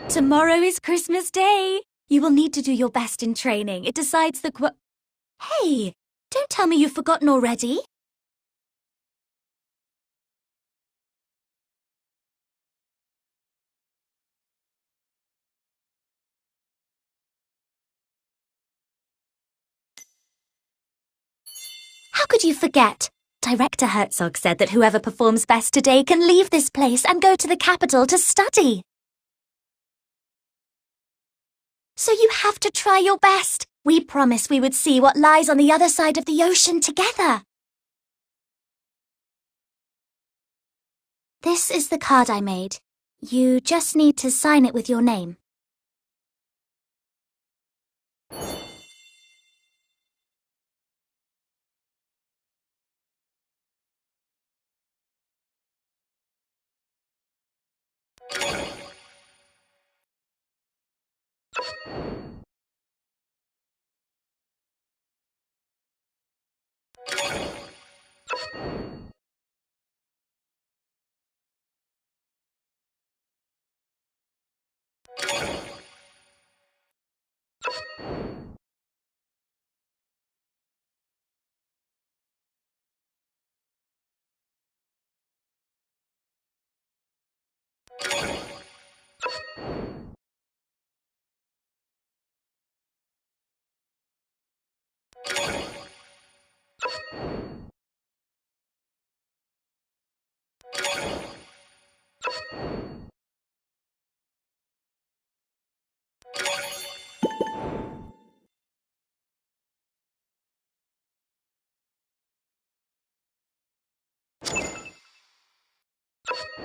Tomorrow is Christmas Day. You will need to do your best in training. It decides the Hey, don't tell me you've forgotten already. How could you forget? Director Herzog said that whoever performs best today can leave this place and go to the capital to study. So you have to try your best. We promised we would see what lies on the other side of the ocean together. This is the card I made. You just need to sign it with your name.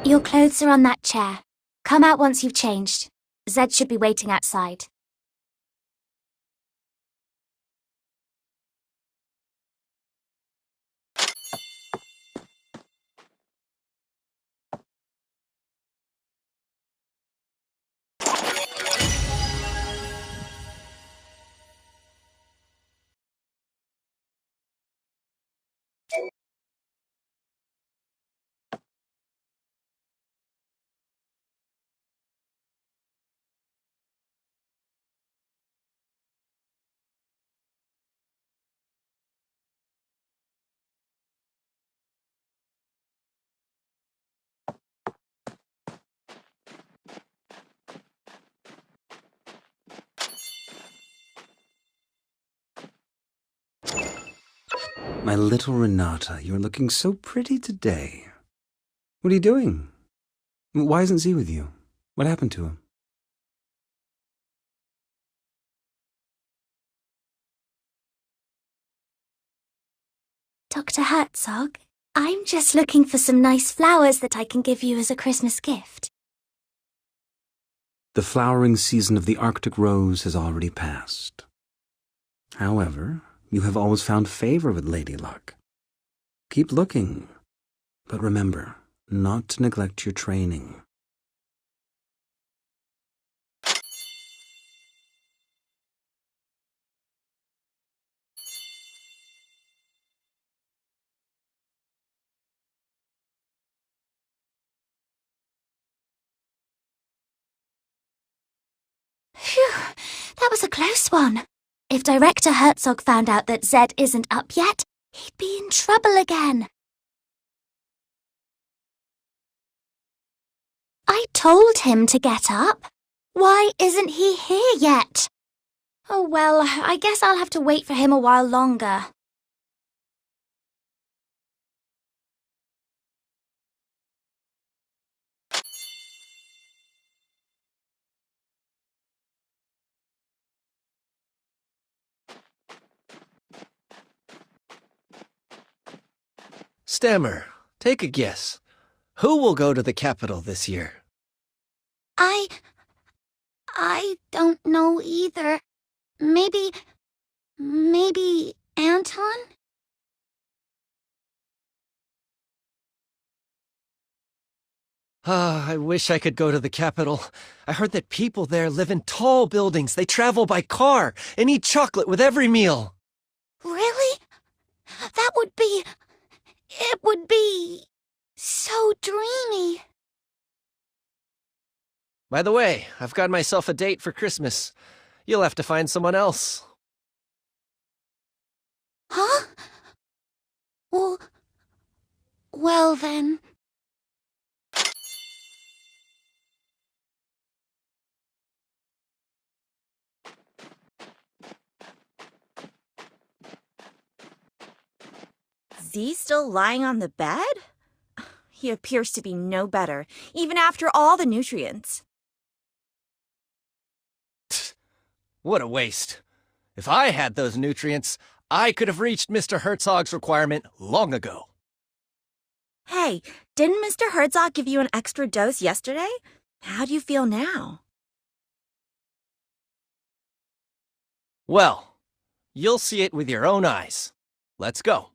Your clothes are on that chair. Come out once you've changed. Zed should be waiting outside. My little Renata, you're looking so pretty today. What are you doing? Why isn't Z with you? What happened to him? Dr. Herzog, I'm just looking for some nice flowers that I can give you as a Christmas gift. The flowering season of the Arctic rose has already passed. However, you have always found favor with Lady Luck. Keep looking, but remember not to neglect your training. Phew, that was a close one. If Director Herzog found out that Zed isn't up yet, he'd be in trouble again. I told him to get up. Why isn't he here yet? Oh well, I guess I'll have to wait for him a while longer. Stammer, take a guess. Who will go to the capital this year? I don't know either. Maybe Anton? I wish I could go to the capital. I heard that people there live in tall buildings. They travel by car and eat chocolate with every meal. Really? It would be so dreamy. By the way, I've got myself a date for Christmas. You'll have to find someone else. Huh? Well, well then. Z still lying on the bed? He appears to be no better, even after all the nutrients. What a waste. If I had those nutrients, I could have reached Mr. Herzog's requirement long ago. Hey, didn't Mr. Herzog give you an extra dose yesterday? How do you feel now? Well, you'll see it with your own eyes. Let's go.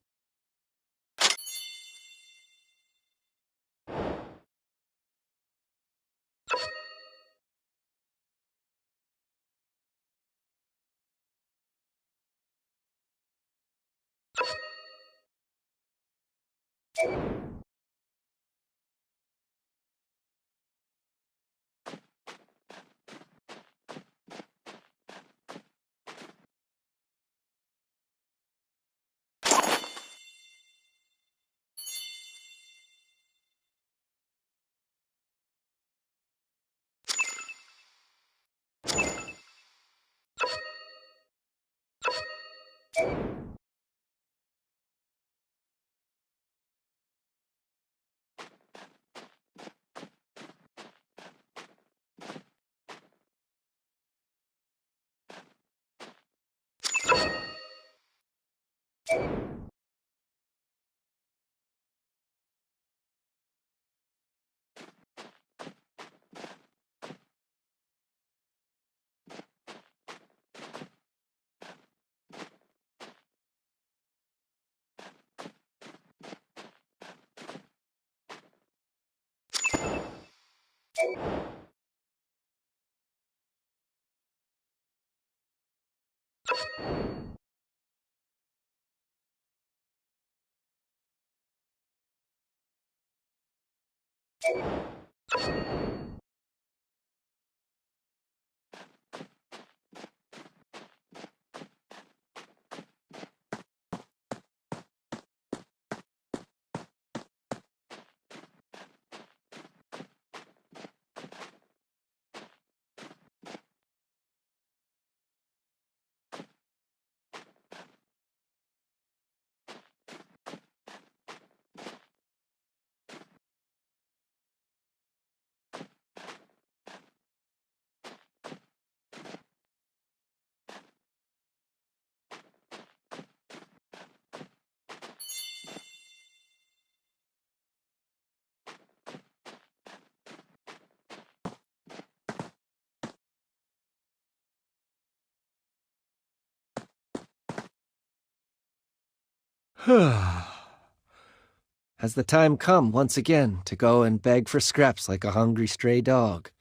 Has the time come once again to go and beg for scraps like a hungry stray dog?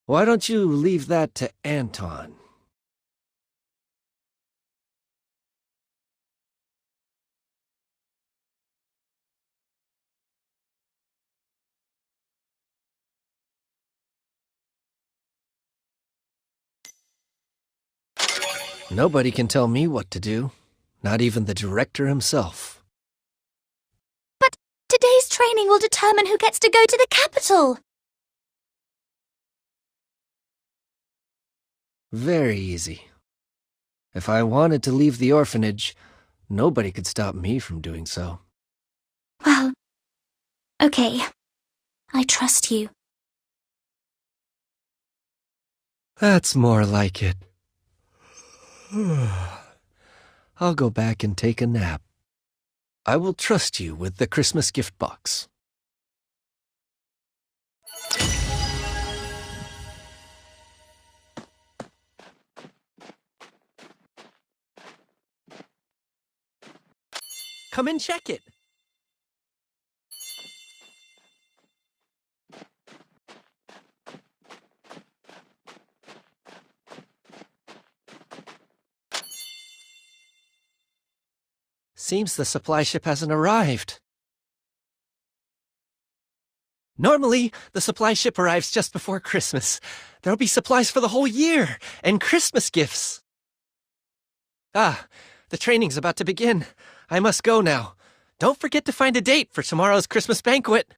Why don't you leave that to Anton? Nobody can tell me what to do, not even the director himself. But today's training will determine who gets to go to the capital. Very easy. If I wanted to leave the orphanage, nobody could stop me from doing so. Well, okay. I trust you. That's more like it. I'll go back and take a nap. I will trust you with the Christmas gift box. Come and check it. Seems the supply ship hasn't arrived. Normally, the supply ship arrives just before Christmas. There'll be supplies for the whole year, and Christmas gifts. Ah, the training's about to begin. I must go now. Don't forget to find a date for tomorrow's Christmas banquet.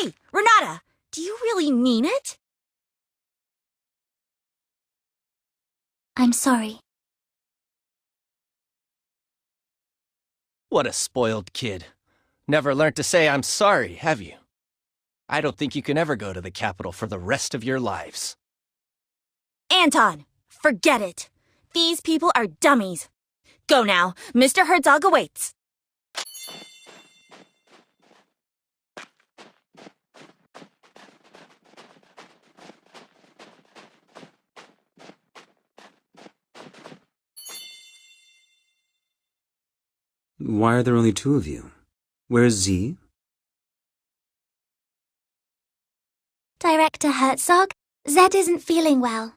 Hey, Renata, do you really mean it? I'm sorry. What a spoiled kid. Never learned to say I'm sorry, have you? I don't think you can ever go to the capital for the rest of your lives. Anton, forget it. These people are dummies. Go now. Mr. Herzog awaits. Why are there only two of you? Where's Z? Director Herzog, Zed isn't feeling well.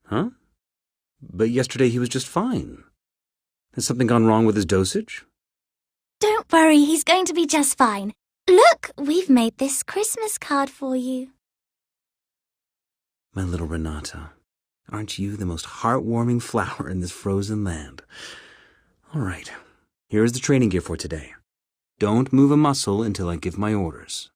Huh? But yesterday he was just fine. Has something gone wrong with his dosage? Don't worry, he's going to be just fine. Look, we've made this Christmas card for you. My little Renata, aren't you the most heartwarming flower in this frozen land? All right, here is the training gear for today. Don't move a muscle until I give my orders.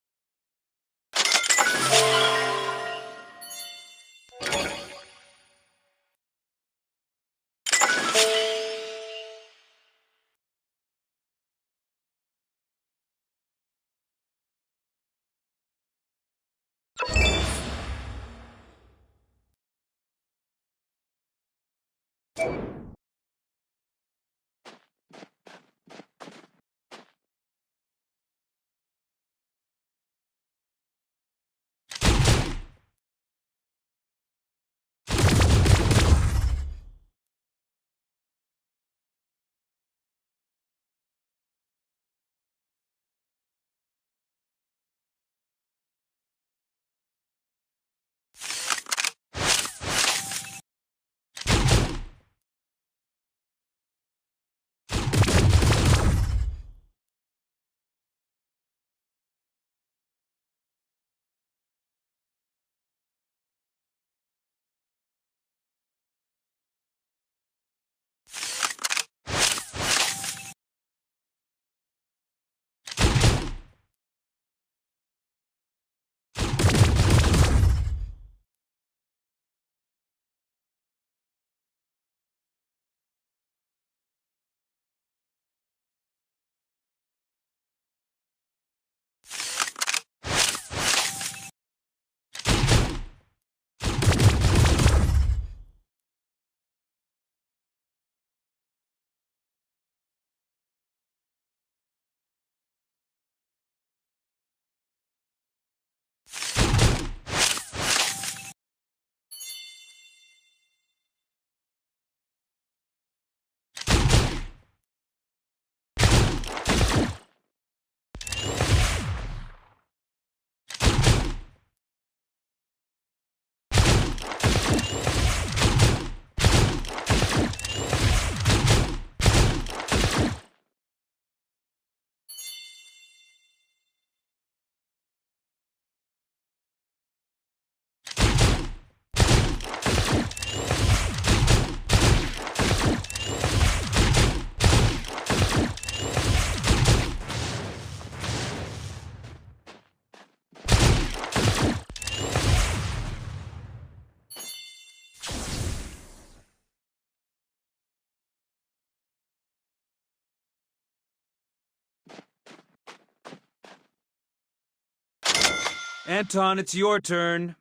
Anton, it's your turn.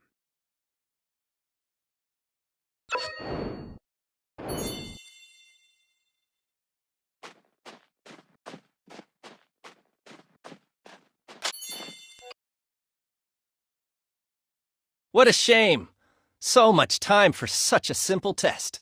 What a shame. So much time for such a simple test.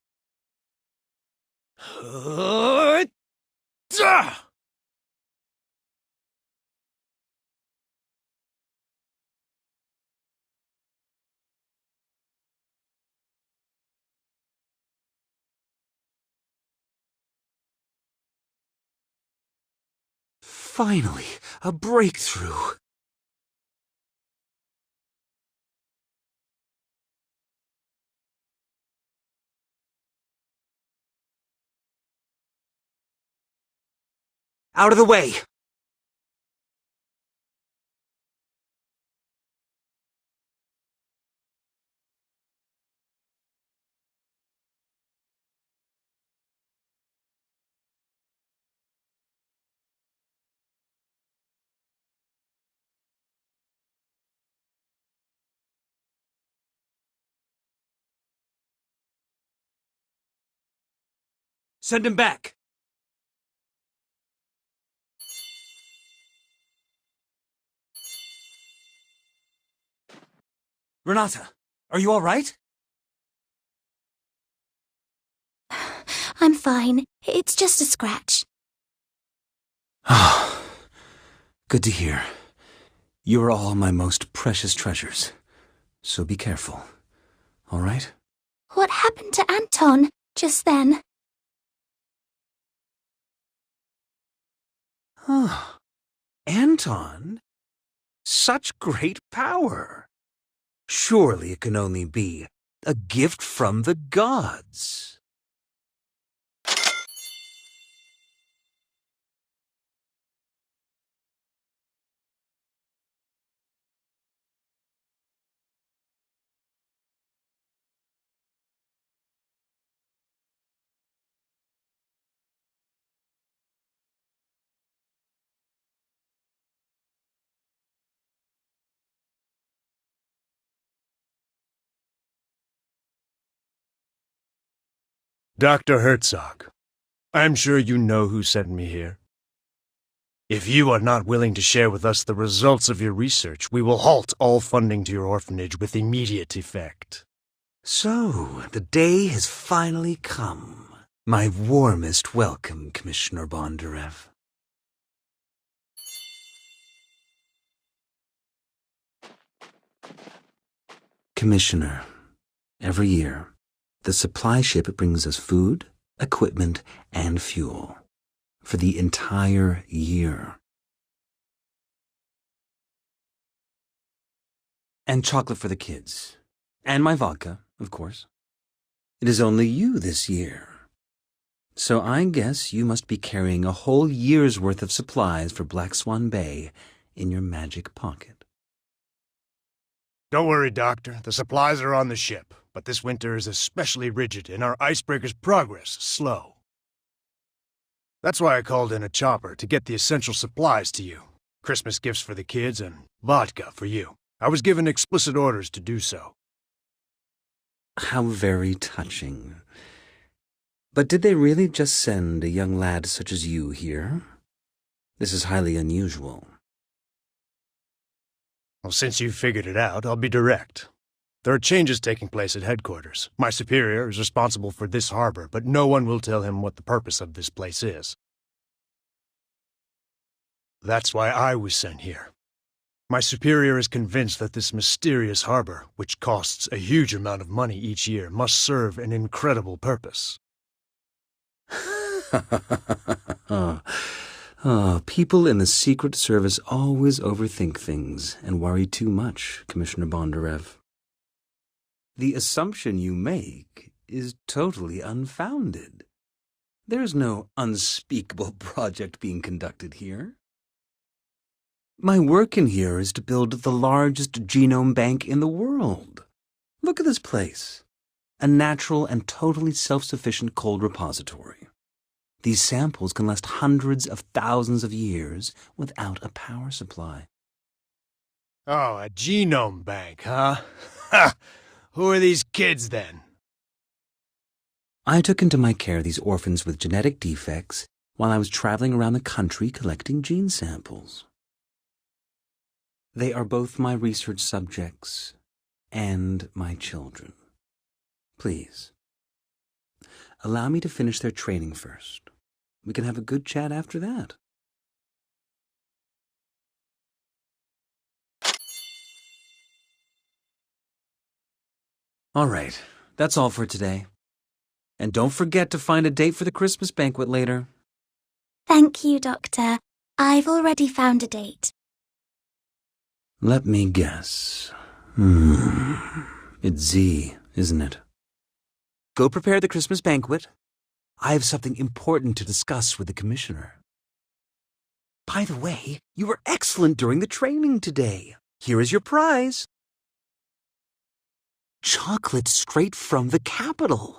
Finally, a breakthrough. Out of the way! Send him back! Renata, are you all right? I'm fine. It's just a scratch. Ah, good to hear. You are all my most precious treasures. So be careful. All right? What happened to Anton just then? Huh. Anton? Such great power! Surely it can only be a gift from the gods. Dr. Herzog, I'm sure you know who sent me here. If you are not willing to share with us the results of your research, we will halt all funding to your orphanage with immediate effect. So, the day has finally come. My warmest welcome, Commissioner Bondarev. Commissioner, every year, the supply ship brings us food, equipment, and fuel for the entire year. And chocolate for the kids. And my vodka, of course. It is only you this year. So I guess you must be carrying a whole year's worth of supplies for Black Swan Bay in your magic pocket. Don't worry, Doctor. The supplies are on the ship, but this winter is especially rigid and our icebreaker's progress slow. That's why I called in a chopper to get the essential supplies to you. Christmas gifts for the kids and vodka for you. I was given explicit orders to do so. How very touching. But did they really just send a young lad such as you here? This is highly unusual. Well, since you've figured it out, I'll be direct. There are changes taking place at headquarters. My superior is responsible for this harbor, but no one will tell him what the purpose of this place is. That's why I was sent here. My superior is convinced that this mysterious harbor, which costs a huge amount of money each year, must serve an incredible purpose. People in the Secret Service always overthink things and worry too much, Commissioner Bondarev. The assumption you make is totally unfounded. There's no unspeakable project being conducted here. My work in here is to build the largest genome bank in the world. Look at this place. A natural and totally self-sufficient cold repository. These samples can last hundreds of thousands of years without a power supply. Oh, a genome bank, huh? Ha! Who are these kids, then? I took into my care these orphans with genetic defects while I was traveling around the country collecting gene samples. They are both my research subjects and my children. Please, allow me to finish their training first. We can have a good chat after that. All right, that's all for today. And don't forget to find a date for the Christmas banquet later. Thank you, Doctor. I've already found a date. Let me guess. It's Z, isn't it? Go prepare the Christmas banquet. I have something important to discuss with the commissioner. By the way, you were excellent during the training today. Here is your prize. Chocolate straight from the capital.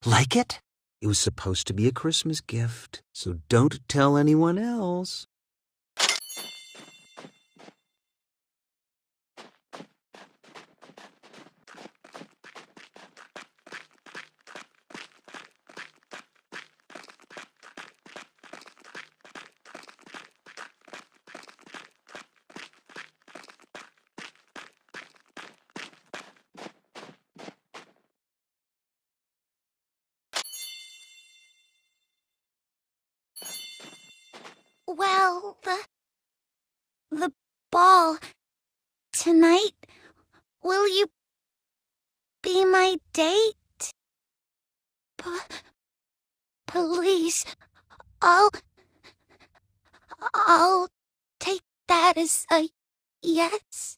Like it? It was supposed to be a Christmas gift, so don't tell anyone else. Well, the ball tonight, will you be my date? Please, I'll take that as a yes.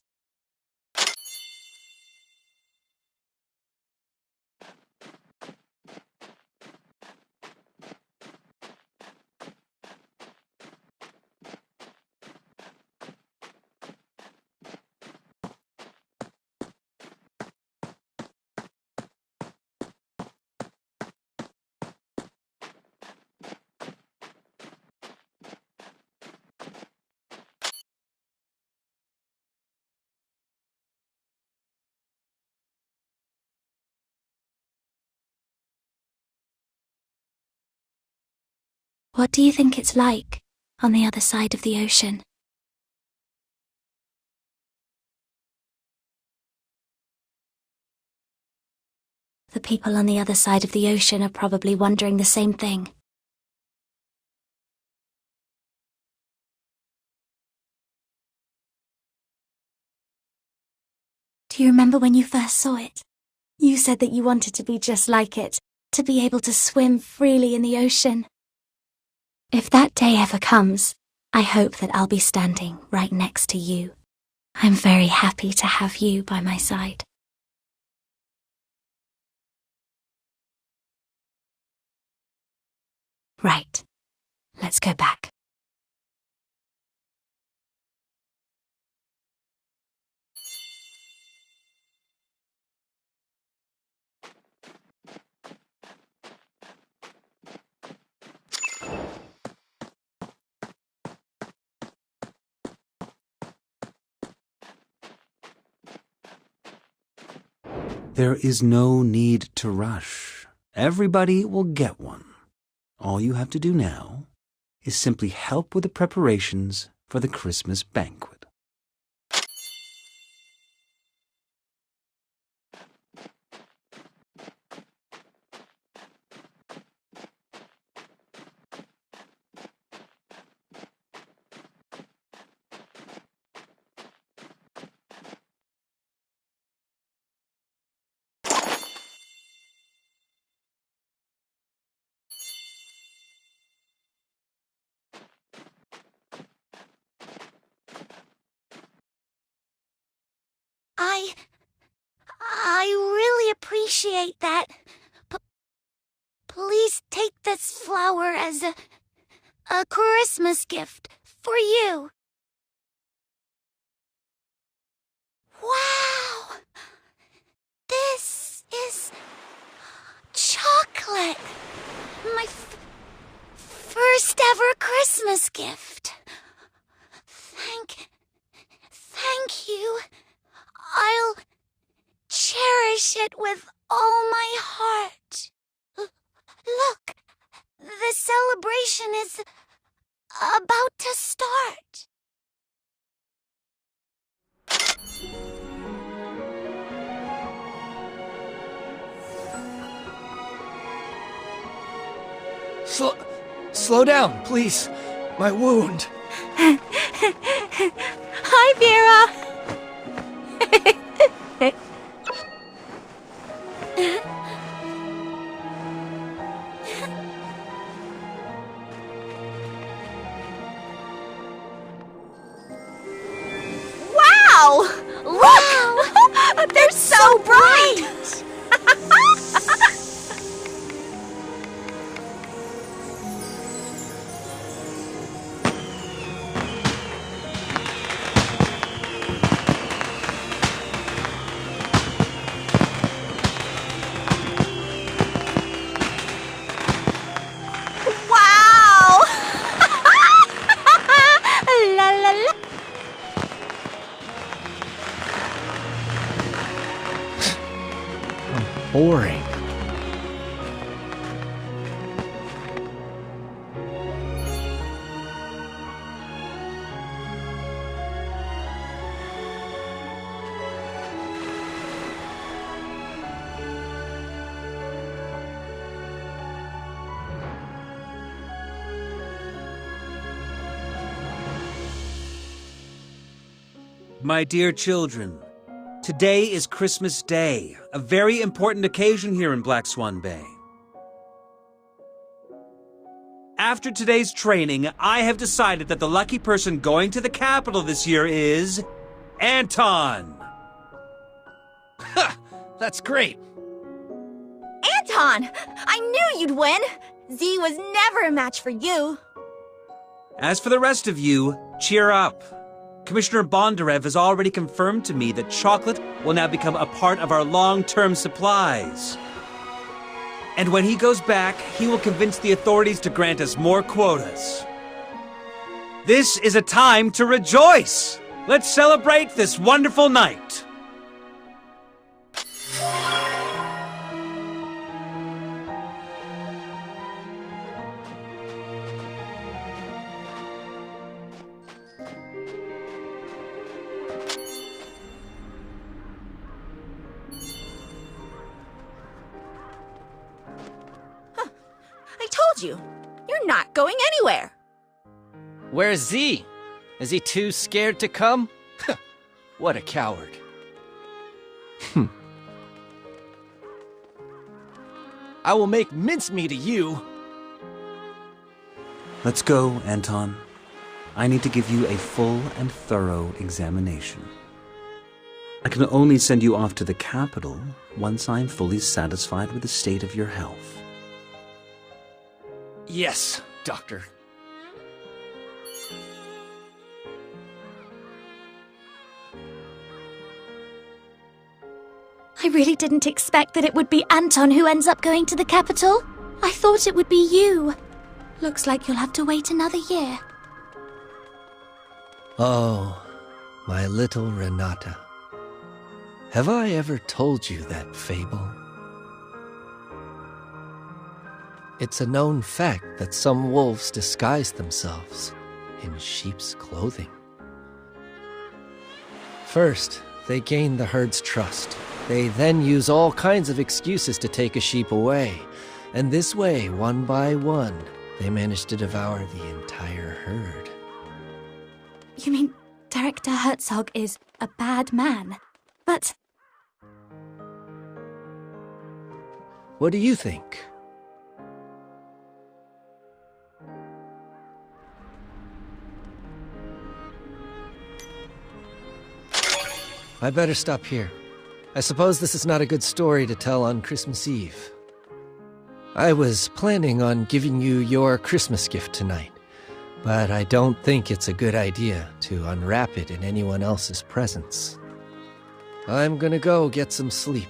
What do you think it's like on the other side of the ocean? The people on the other side of the ocean are probably wondering the same thing. Do you remember when you first saw it? You said that you wanted to be just like it, to be able to swim freely in the ocean. If that day ever comes, I hope that I'll be standing right next to you. I'm very happy to have you by my side. Right. Let's go back. There is no need to rush. Everybody will get one. All you have to do now is simply help with the preparations for the Christmas banquet. I really appreciate that. Please take this flower as a Christmas gift for you. Wow! This is chocolate. My first ever Christmas gift. Thank you. it with all my heart. Look, the celebration is about to start. Slow down, please. My wound. Hi, Vera. Wow! Look! They're so bright! Wow! La la la. Boring. My dear children, today is Christmas Day, a very important occasion here in Black Swan Bay. After today's training, I have decided that the lucky person going to the capital this year is Anton. Ha! That's great. Anton! I knew you'd win! Z was never a match for you. As for the rest of you, cheer up. Commissioner Bondarev has already confirmed to me that chocolate will now become a part of our long-term supplies. And when he goes back, he will convince the authorities to grant us more quotas. This is a time to rejoice! Let's celebrate this wonderful night! I told you, you're not going anywhere. Where's Z? Is he too scared to come? What a coward. I will make mincemeat of you. Let's go, Anton. I need to give you a full and thorough examination. I can only send you off to the capital once I'm fully satisfied with the state of your health. Yes, Doctor. I really didn't expect that it would be Anton who ends up going to the capital. I thought it would be you. Looks like you'll have to wait another year. Oh, my little Renata. Have I ever told you that fable? It's a known fact that some wolves disguise themselves in sheep's clothing. First, they gain the herd's trust. They then use all kinds of excuses to take a sheep away. And this way, one by one, they manage to devour the entire herd. You mean Director Herzog is a bad man? But What do you think? I better stop here. I suppose this is not a good story to tell on Christmas Eve. I was planning on giving you your Christmas gift tonight, but I don't think it's a good idea to unwrap it in anyone else's presence. I'm gonna go get some sleep.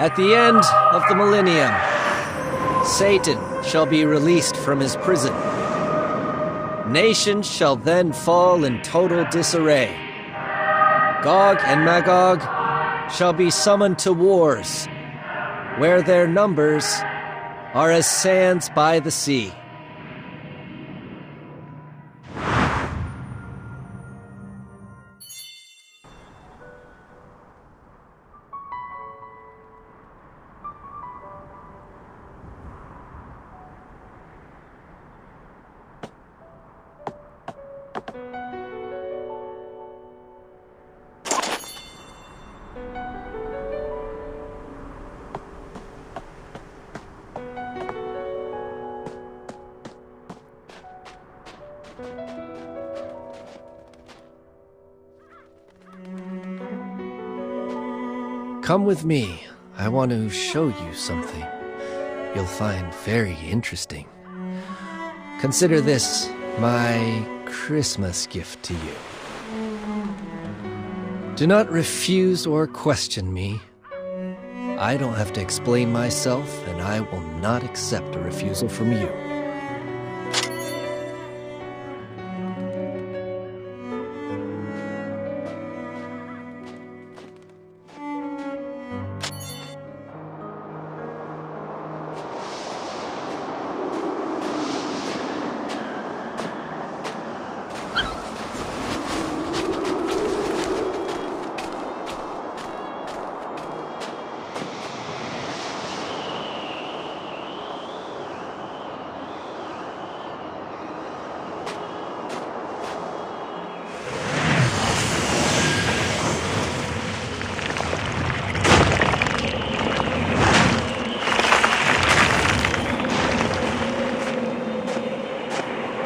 At the end of the millennium, Satan shall be released from his prison. Nations shall then fall in total disarray. Gog and Magog shall be summoned to wars, where their numbers are as sands by the sea. Come with me. I want to show you something you'll find very interesting. Consider this my Christmas gift to you. Do not refuse or question me. I don't have to explain myself, and I will not accept a refusal from you.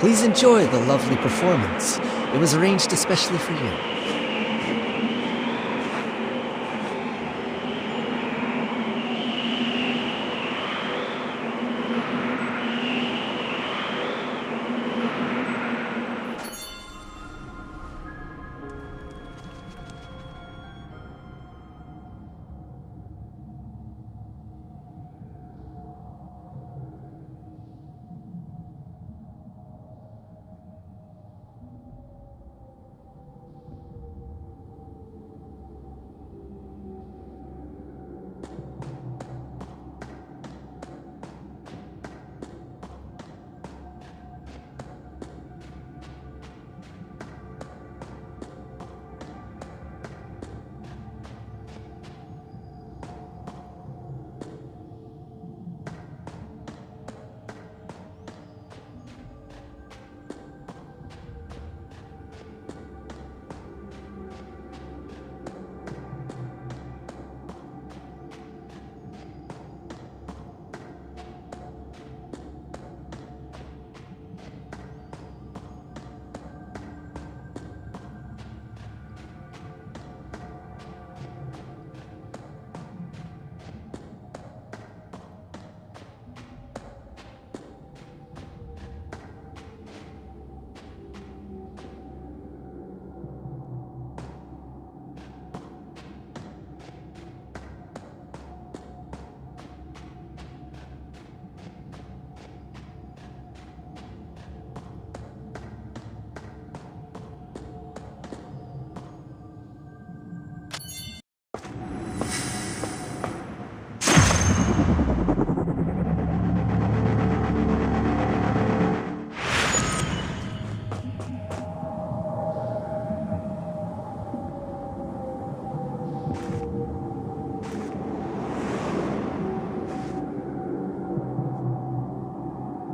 Please enjoy the lovely performance. It was arranged especially for you.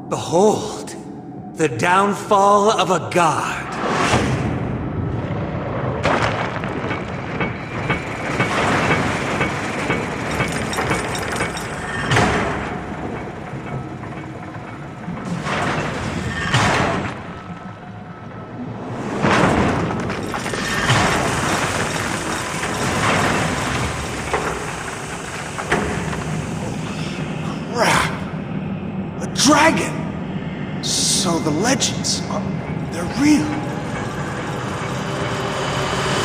Behold, the downfall of a god. Crap! A dragon! So the legends, they're real.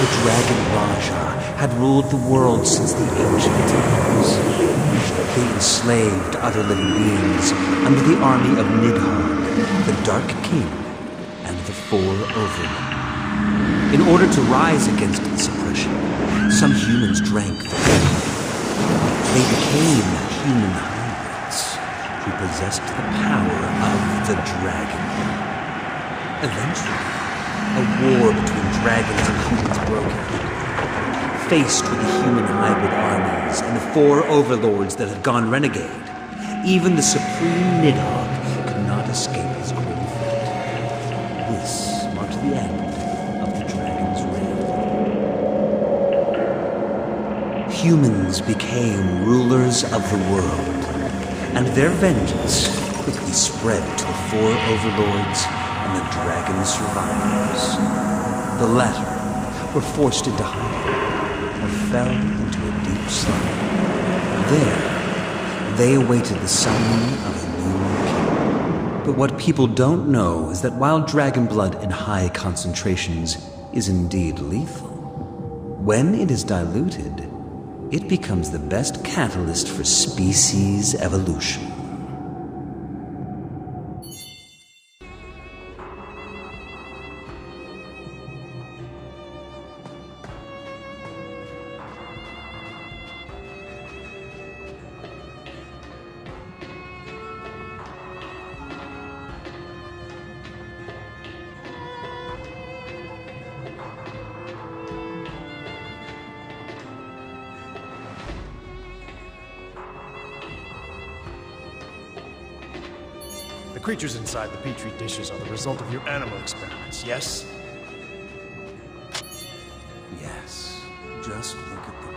The Dragon Raja had ruled the world since the ancient times. He enslaved other living beings under the army of Nidhogg, the Dark King, and the Four Overlords. In order to rise against its oppression, some humans drank the blood. They became human hybrids who possessed the power of the dragon. Eventually, a war between dragons and humans broke out. Faced with the human hybrid armies and the four overlords that had gone renegade, even the supreme Nidhogg could not escape his grim fate. This marked the end of the dragon's reign. Humans became rulers of the world, and their vengeance quickly spread to the four overlords and the dragon's survivors. The latter were forced into hiding or fell into a deep slumber. There, they awaited the summoning of a new king. But what people don't know is that while dragon blood in high concentrations is indeed lethal, when it is diluted, it becomes the best catalyst for species evolution. The creatures inside the petri dishes are the result of your animal experiments, yes? Yes, just look at them.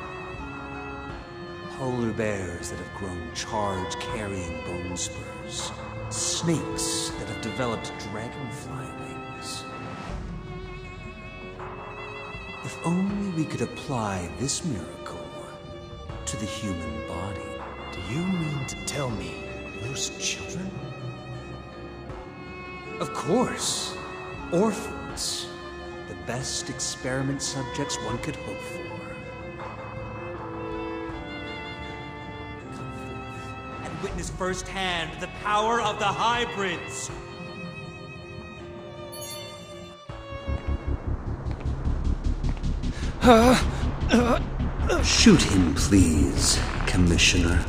Polar bears that have grown charge-carrying bone spurs. Snakes that have developed dragonfly wings. If only we could apply this miracle to the human body. Do you mean to tell me loose children? Of course. Orphans. The best experiment subjects one could hope for. Come forth and witness firsthand the power of the hybrids. Shoot him, please, Commissioner.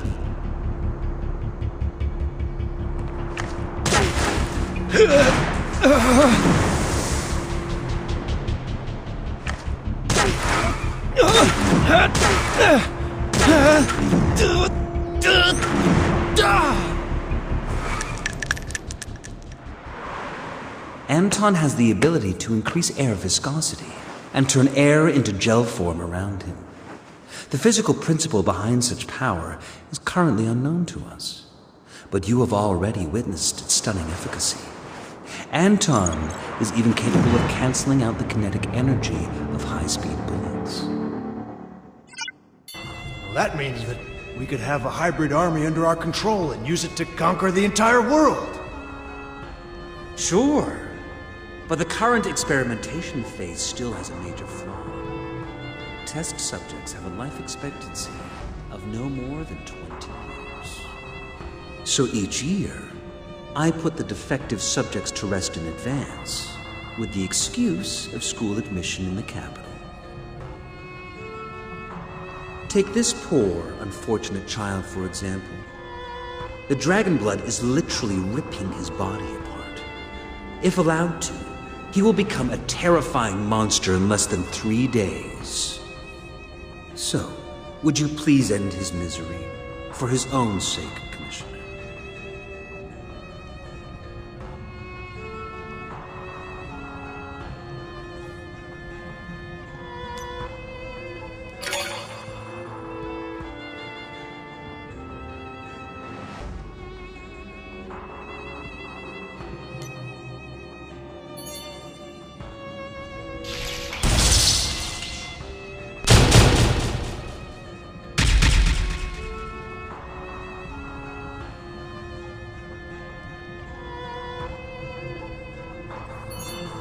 Anton has the ability to increase air viscosity and turn air into gel form around him. The physical principle behind such power is currently unknown to us, but you have already witnessed its stunning efficacy. Anton is even capable of canceling out the kinetic energy of high-speed bullets. Well, that means that we could have a hybrid army under our control and use it to conquer the entire world. Sure, but the current experimentation phase still has a major flaw. Test subjects have a life expectancy of no more than 20 years. So each year, I put the defective subjects to rest in advance, with the excuse of school admission in the capital. Take this poor, unfortunate child, for example. The dragon blood is literally ripping his body apart. If allowed to, He will become a terrifying monster in less than 3 days. So, would you please end his misery? For his own sake, Commissioner.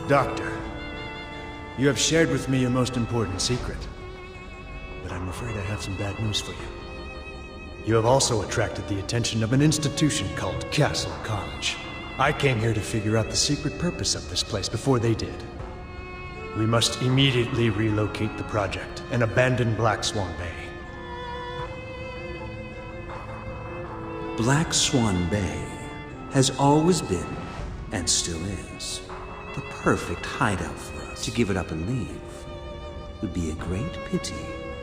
Doctor, you have shared with me your most important secret. But I'm afraid I have some bad news for you. You have also attracted the attention of an institution called Castle College. I came here to figure out the secret purpose of this place before they did. We must immediately relocate the project and abandon Black Swan Bay. Black Swan Bay has always been, and still is, the perfect hideout for us. To give it up and leave would be a great pity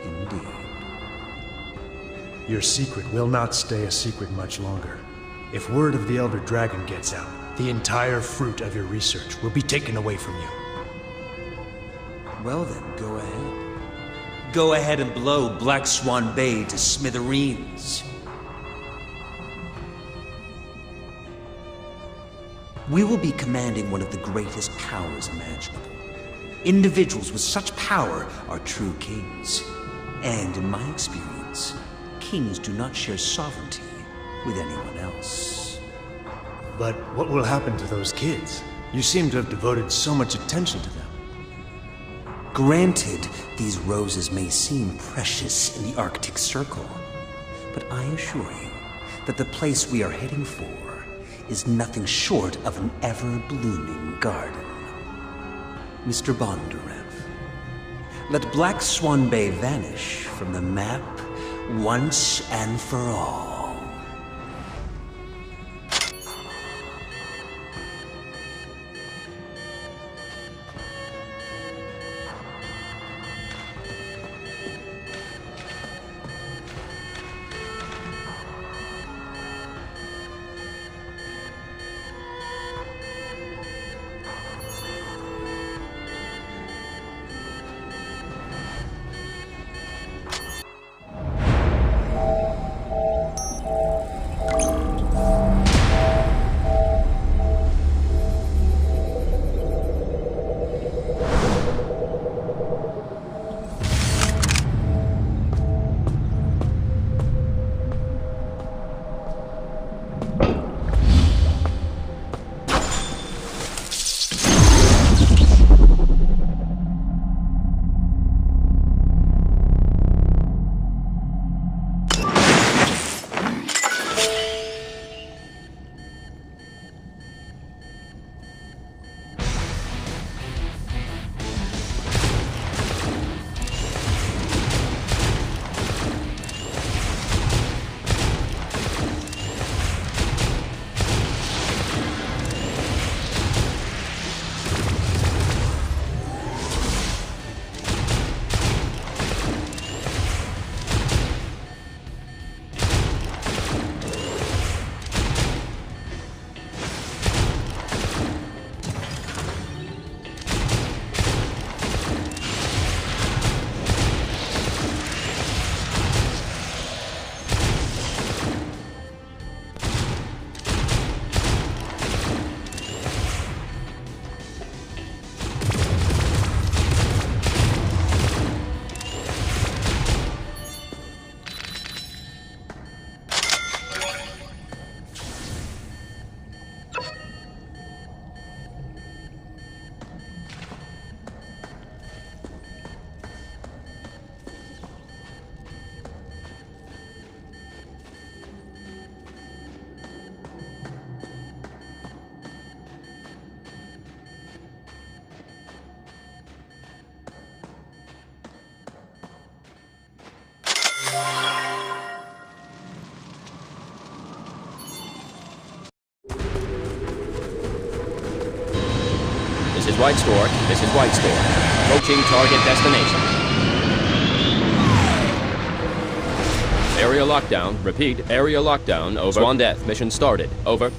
indeed. Your secret will not stay a secret much longer. If word of the Elder Dragon gets out, the entire fruit of your research will be taken away from you. Well then, go ahead. Go ahead and blow Black Swan Bay to smithereens. We will be commanding one of the greatest powers imaginable. Individuals with such power are true kings. And in my experience, kings do not share sovereignty with anyone else. But what will happen to those kids? You seem to have devoted so much attention to them. Granted, these roses may seem precious in the Arctic Circle, but I assure you that the place we are heading for is nothing short of an ever-blooming garden. Mr. Bondarev, let Black Swan Bay vanish from the map once and for all. White Stork, this is White Stork. Approaching target destination. Area lockdown. Repeat, area lockdown. Over. Swan Death, mission started. Over.